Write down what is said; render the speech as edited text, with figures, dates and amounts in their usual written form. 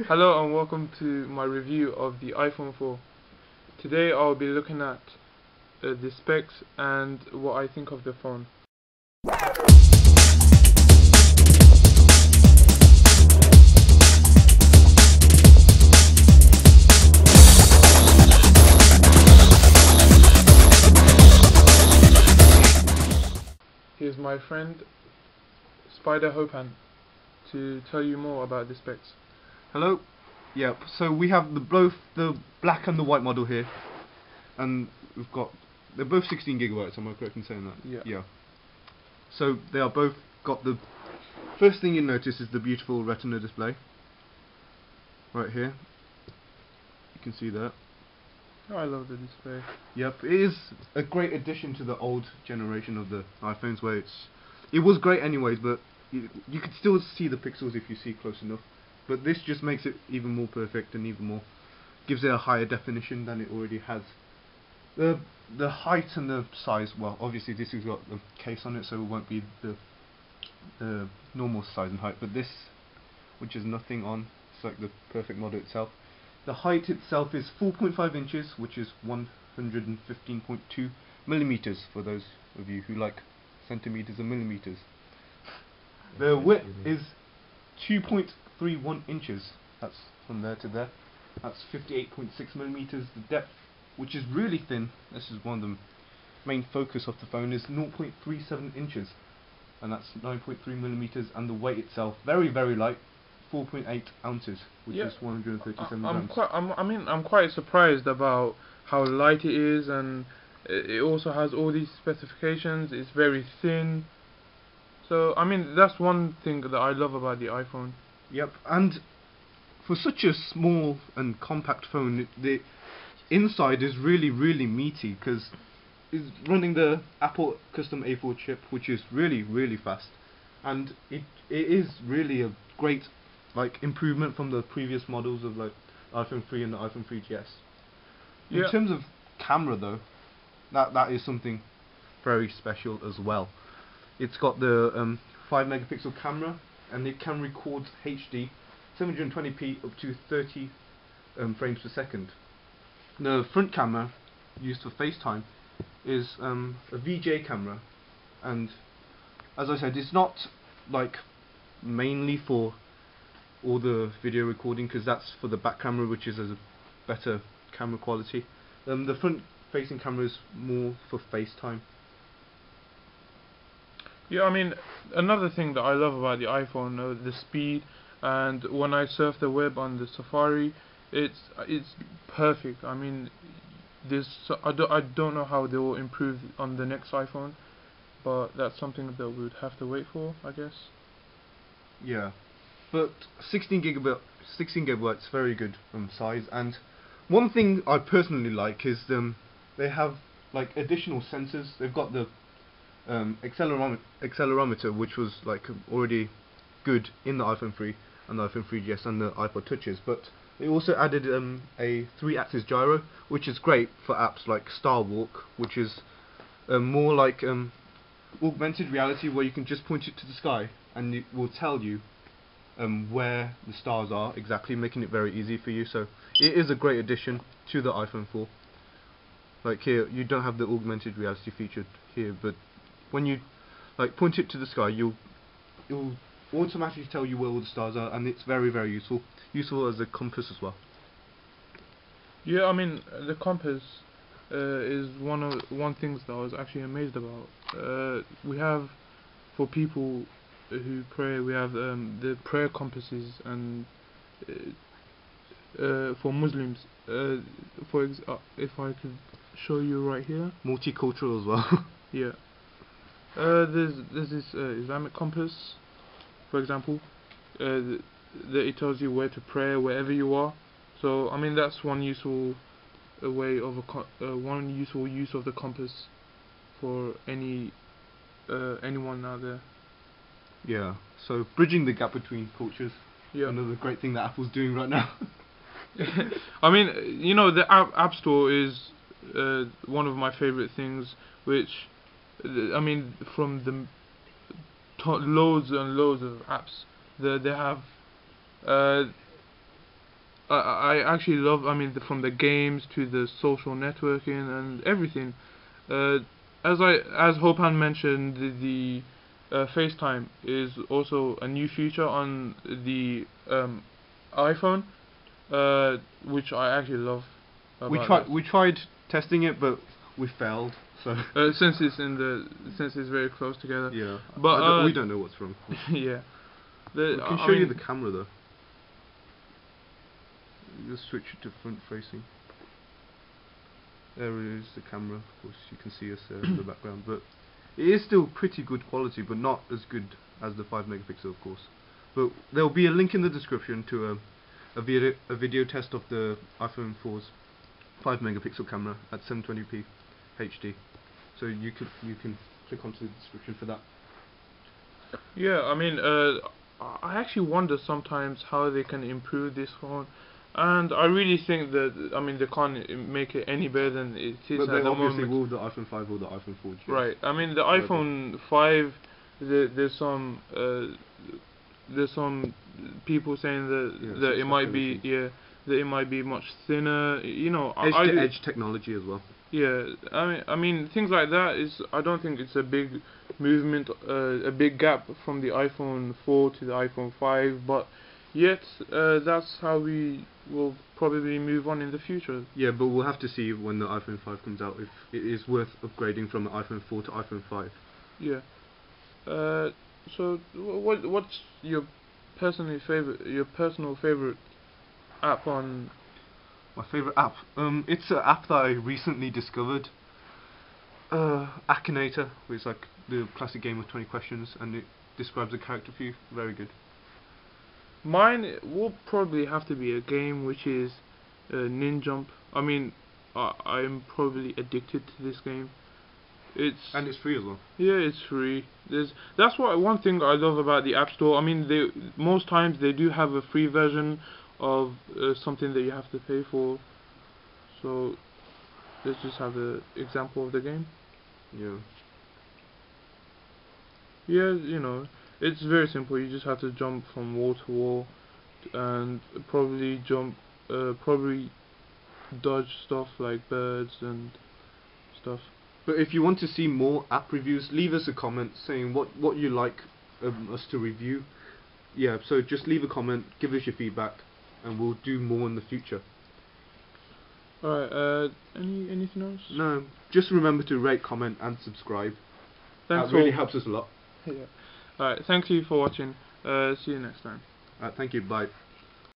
Hello and welcome to my review of the iPhone 4. Today I'll be looking at the specs and what I think of the phone. Here's my friend Spider Hopan to tell you more about the specs. Hello. Yep. So we have both the black and the white model here, and they're both 16 gigabytes. Am I correct in saying that? Yeah. Yeah. So they are both got the first thing you notice is the beautiful Retina display right here. You can see that. Oh, I love the display. Yep. It is a great addition to the old generation of the iPhones, where it was great anyways, but you could still see the pixels if you see close enough. But this just makes it even more perfect and even more gives it a higher definition than it already has. The height and the size, well, obviously this has got the case on it, so it won't be the normal size and height. But this, which is nothing on, it's like the perfect model itself. The height itself is 4.5 inches, which is 115.2 millimeters for those of you who like centimeters and millimeters. The width is 2.31 inches. That's from there to there. That's 58.6 millimeters. The depth, which is really thin, this is one of the main focus of the phone, is 0.37 inches, and that's 9.3 millimeters. And the weight itself, very very light, 4.8 ounces, which is 137 grams. I'm quite surprised about how light it is, and it also has all these specifications. It's very thin. So, I mean, that's one thing that I love about the iPhone. Yep, and for such a small and compact phone, the inside is really, really meaty, because it's running the Apple custom A4 chip, which is really, really fast. And it is really a great improvement from the previous models of like iPhone 3 and the iPhone 3GS. In terms of camera though, that is something very special as well. It's got the 5 megapixel camera, and it can record HD 720p up to 30 frames per second. The front camera, used for FaceTime, is a VGA camera, and as I said, it's not like mainly for all the video recording, because that's for the back camera, which is a better camera quality. The front facing camera is more for FaceTime. Yeah, I mean, another thing that I love about the iPhone, the speed, and when I surf the web on the Safari, it's perfect. I mean, I don't know how they will improve on the next iPhone, but that's something that we would have to wait for, I guess. Yeah, but 16 gigabytes, very good size. And one thing I personally like is they have like additional sensors. They've got the accelerometer, which was like already good in the iPhone 3 and the iPhone 3GS and the iPod touches, but they also added a 3-axis gyro, which is great for apps like Star Walk, which is more like augmented reality, where you can just point it to the sky and it will tell you where the stars are exactly, making it very easy for you. So it is a great addition to the iPhone 4. Like here, you don't have the augmented reality feature here, but when you point it to the sky, it'll automatically tell you where all the stars are, and it's very very useful as a compass as well. Yeah, I mean, the compass is one thing that I was actually amazed about. We have, for people who pray, we have the prayer compasses, and for Muslims, if I could show you right here. Multicultural as well. Yeah. There's this Islamic compass, for example. It tells you where to pray wherever you are. So I mean, that's one useful way of one useful use of the compass for anyone out there. Yeah. So bridging the gap between cultures. Yeah. Another great thing that Apple's doing right now. I mean, you know, the App Store is one of my favorite things, which I mean, from the loads and loads of apps. They have I actually love. I mean, from the games to the social networking and everything. Uh, as Hopan mentioned, the FaceTime is also a new feature on the iPhone, which I actually love about that. We tried testing it, but we failed. So Since it's very close together. yeah, But we don't know what's wrong. yeah, We can show you the camera though. Just switch it to front facing. There is the camera. Of course, you can see us there in the background, but it is still pretty good quality, but not as good as the 5 megapixel, of course. But there will be a link in the description to a video test of the iPhone 4's 5 megapixel camera at 720p HD. So you can click onto the description for that. Yeah, I mean, I actually wonder sometimes how they can improve this phone, and I really think that, I mean, they can't make it any better than it is But they at the obviously moment. will with the iPhone 5 or the iPhone 4G. Right. I mean, the Whatever. iPhone 5, there's some people saying that Yeah, that some it might be speculations. that it might be much thinner. You know, Edge to edge technology as well. yeah, I mean things like that is, I don't think it's a big movement, a big gap from the iPhone 4 to the iPhone 5, but yet that's how we will probably move on in the future. Yeah, but we'll have to see when the iPhone 5 comes out if it is worth upgrading from the iPhone 4 to iPhone 5. Yeah. So what's your personal favorite app on? My favourite app? It's an app that I recently discovered. Akinator, which is like the classic game of 20 questions, and it describes a character for you. Very good. Mine will probably have to be a game which is Ninjump. I mean, I'm probably addicted to this game. And it's free as well. Yeah, it's free. That's what one thing I love about the App Store. I mean, most times they do have a free version of something that you have to pay for. So let's just have an example of the game. Yeah. Yeah, you know, it's very simple. You just have to jump from wall to wall, and probably dodge stuff like birds and stuff. But if you want to see more app reviews, leave us a comment saying what you like us to review. Yeah, so just leave a comment, give us your feedback, and we'll do more in the future. Alright, anything else? No, just remember to rate, comment, and subscribe. Thanks That really helps us a lot. Yeah. Alright, thank you for watching. See you next time. Thank you, bye.